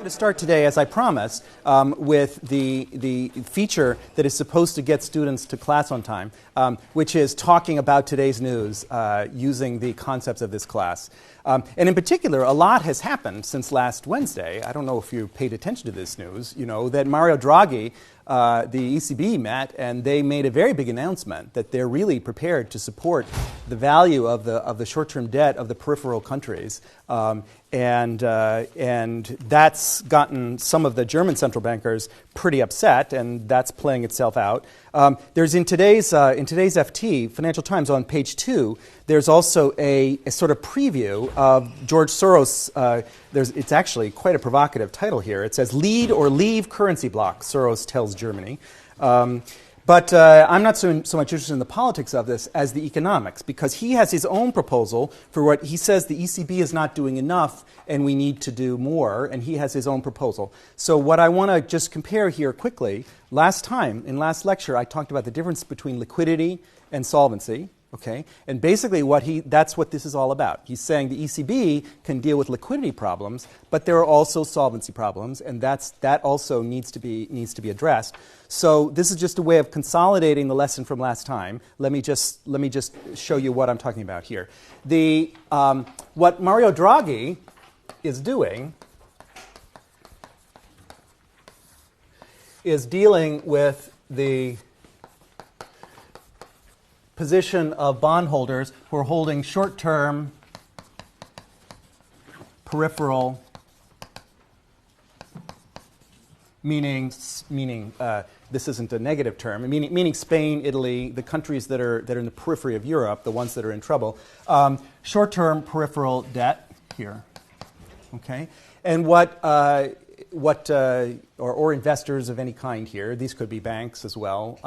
I'm going to start today, as I promised, with the feature that is supposed to get students to class on time, which is talking about today's news using the concepts of this class. And in particular, a lot has happened since last Wednesday. I don't know if you paid attention to this news, that Mario Draghi, the ECB met, and they made a very big announcement that they're really prepared to support the value of the short-term debt of the peripheral countries. And that's gotten some of the German central bankers pretty upset, and that's playing itself out. There's in today's FT, Financial Times, on page 2, there's also a sort of preview of George Soros. It's actually quite a provocative title here. It says, "Lead or Leave Currency Bloc," Soros tells Germany. But I'm not so much interested in the politics of this as the economics, because he has his own proposal for what he says the ECB is not doing enough and we need to do more, and he has his own proposal. So what I want to just compare here quickly, in last lecture, I talked about the difference between liquidity and solvency. Okay, and basically that's what this is all about. He's saying the ECB can deal with liquidity problems, but there are also solvency problems, and that also needs to be addressed. So this is just a way of consolidating the lesson from last time. Let me just show you what I'm talking about here. What Mario Draghi is doing is dealing with the position of bondholders who are holding short-term peripheral, meaning this isn't a negative term, meaning Spain, Italy, the countries that are in the periphery of Europe, the ones that are in trouble, short-term peripheral debt here, okay, and or investors of any kind here. These could be banks as well.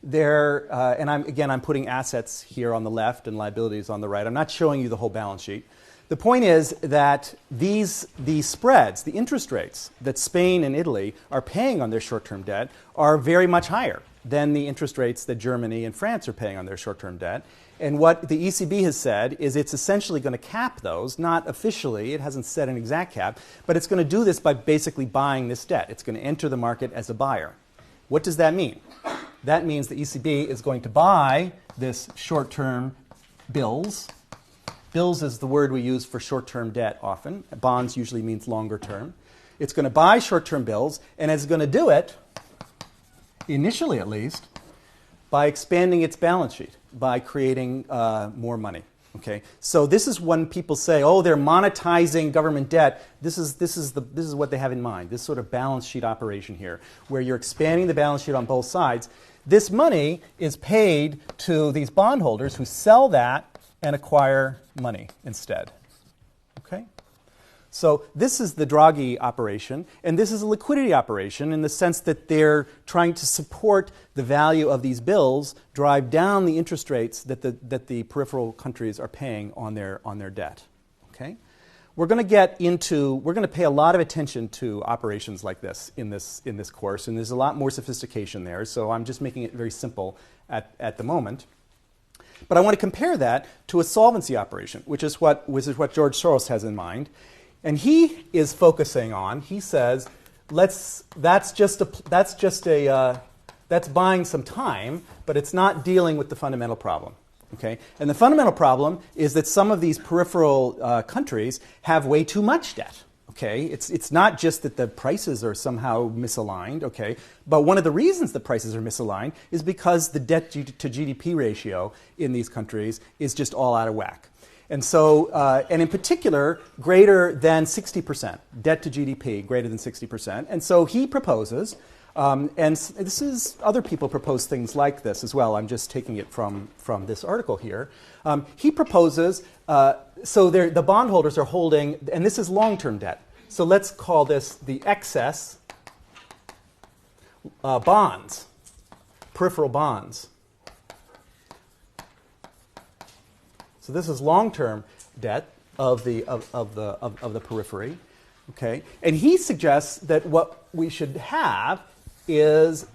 And I'm putting assets here on the left and liabilities on the right. I'm not showing you the whole balance sheet. The point is that the spreads, the interest rates that Spain and Italy are paying on their short-term debt are very much higher than the interest rates that Germany and France are paying on their short-term debt. And what the ECB has said is it's essentially going to cap those, not officially, it hasn't set an exact cap, but it's going to do this by basically buying this debt. It's going to enter the market as a buyer. What does that mean? That means the ECB is going to buy this short-term bills. Bills is the word we use for short-term debt often. Bonds usually means longer term. It's going to buy short-term bills, and it's going to do it, initially at least, by expanding its balance sheet, by creating more money. Okay, so this is when people say, "Oh, they're monetizing government debt." This is what they have in mind. This sort of balance sheet operation here, where you're expanding the balance sheet on both sides. This money is paid to these bondholders who sell that and acquire money instead. Okay, so this is the Draghi operation, and this is a liquidity operation in the sense that they're trying to support the value of these bills, drive down the interest rates that the peripheral countries are paying on their debt. Okay, we're going to pay a lot of attention to operations like this in this course, and there's a lot more sophistication there. So I'm just making it very simple at the moment. But I want to compare that to a solvency operation, which is what George Soros has in mind. And he is focusing on, he says, that's buying some time, but it's not dealing with the fundamental problem. Okay? And the fundamental problem is that some of these peripheral countries have way too much debt. Okay? It's not just that the prices are somehow misaligned, okay? But one of the reasons the prices are misaligned is because the debt to GDP ratio in these countries is just all out of whack. And so, and in particular, greater than 60%, debt to GDP greater than 60%. And so he proposes, and this is, other people propose things like this as well. I'm just taking it from this article here. He proposes, so the bondholders are holding, and this is long-term debt. So let's call this the excess bonds, peripheral bonds. So this is long-term debt of the periphery, okay? And he suggests that what we should have is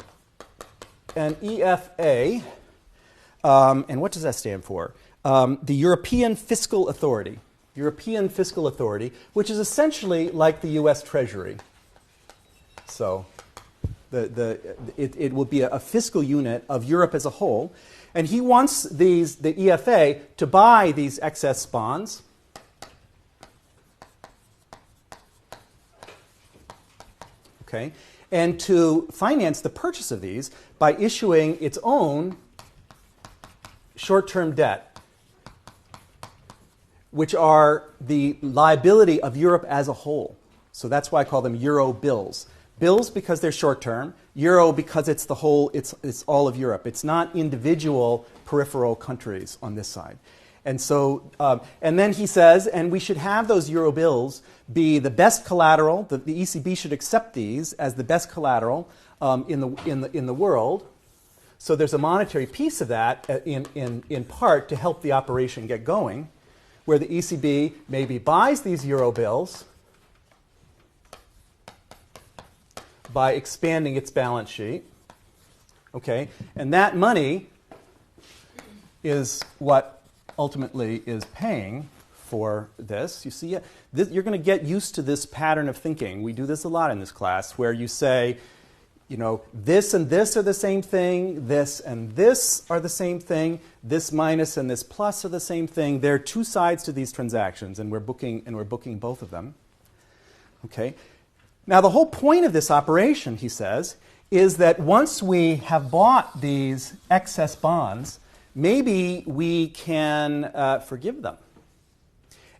an EFA, and what does that stand for? The European Fiscal Authority. European Fiscal Authority, which is essentially like the U.S. Treasury. So it will be a fiscal unit of Europe as a whole. And he wants the EFA to buy these excess bonds. Okay, and to finance the purchase of these by issuing its own short-term debt, which are the liability of Europe as a whole. So that's why I call them Euro bills. Bills because they're short-term, Euro because it's the whole, it's all of Europe. It's not individual peripheral countries on this side. And so, and then he says, and we should have those Euro bills be the best collateral. The ECB should accept these as the best collateral in the world. So there's a monetary piece of that in part to help the operation get going, where the ECB maybe buys these Euro bills by expanding its balance sheet. Okay, and that money is what ultimately is paying for this. You see, you're going to get used to this pattern of thinking. We do this a lot in this class, where you say, you know, this and this are the same thing, this and this are the same thing, this minus and this plus are the same thing. There are two sides to these transactions, and we're booking both of them. Okay. Now, the whole point of this operation, he says, is that once we have bought these excess bonds, maybe we can forgive them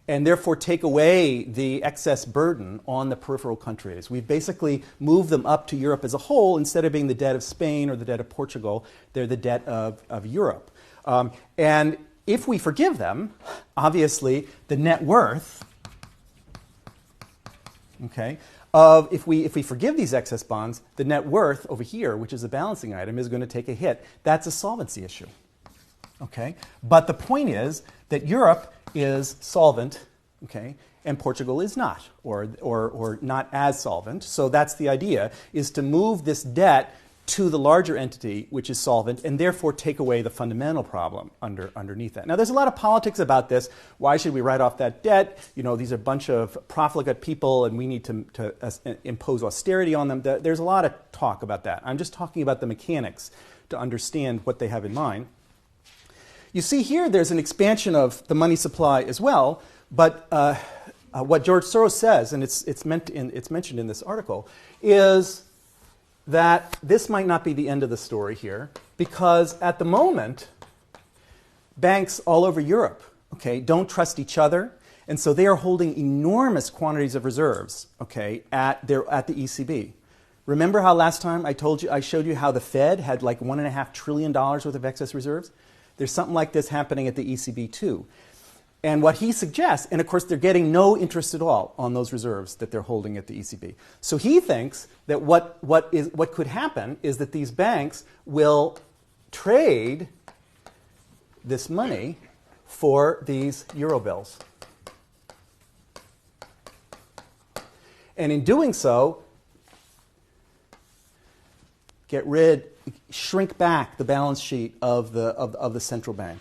and therefore take away the excess burden on the peripheral countries. We've basically moved them up to Europe as a whole. Instead of being the debt of Spain or the debt of Portugal, they're the debt of Europe. And if we forgive them, obviously the net worth, okay, if we forgive these excess bonds, the net worth over here, which is a balancing item, is going to take a hit. That's a solvency issue. Okay? But the point is that Europe is solvent, okay, and Portugal is not, or not as solvent. So that's the idea, is to move this debt to the larger entity, which is solvent, and therefore take away the fundamental problem underneath that. Now, there's a lot of politics about this. Why should we write off that debt? You know, these are a bunch of profligate people, and we need to impose austerity on them. There's a lot of talk about that. I'm just talking about the mechanics to understand what they have in mind. You see here there's an expansion of the money supply as well, but what George Soros says, and it's mentioned in this article, is that this might not be the end of the story here, because at the moment, banks all over Europe, okay, don't trust each other, and so they are holding enormous quantities of reserves, okay, at the ECB. Remember how last time I showed you how the Fed had like $1.5 trillion worth of excess reserves? There's something like this happening at the ECB too. And what he suggests, and of course they're getting no interest at all on those reserves that they're holding at the ECB. So he thinks that what could happen is that these banks will trade this money for these euro bills. And in doing so, shrink back the balance sheet of the central bank.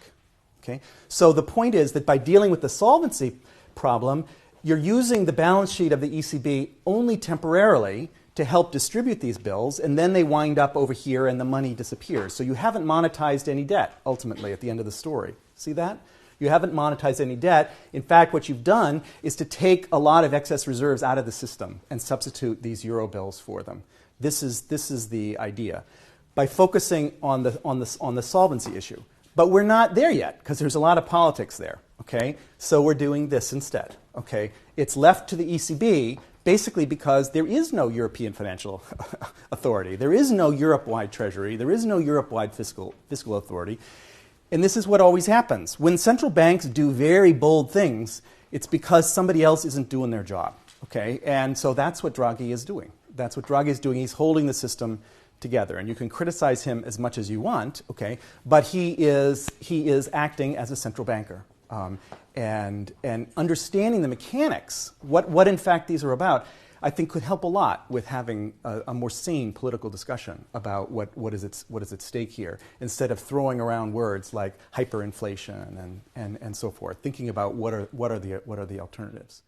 Okay? So the point is that by dealing with the solvency problem, you're using the balance sheet of the ECB only temporarily to help distribute these bills, and then they wind up over here and the money disappears. So you haven't monetized any debt, ultimately, at the end of the story. See that? You haven't monetized any debt. In fact, what you've done is to take a lot of excess reserves out of the system and substitute these euro bills for them. This is the idea. By focusing on the solvency issue. But we're not there yet, because there's a lot of politics there, okay? So we're doing this instead, okay? It's left to the ECB basically because there is no European financial authority. There is no Europe-wide treasury. There is no Europe-wide fiscal authority. And this is what always happens. When central banks do very bold things, it's because somebody else isn't doing their job, okay? And so that's what Draghi is doing. That's what Draghi is doing. He's holding the system together, and you can criticize him as much as you want, okay? But he is acting as a central banker, and understanding the mechanics, what in fact these are about. I think could help a lot with having a more sane political discussion about what is at stake here, instead of throwing around words like hyperinflation and so forth, thinking about what are the alternatives.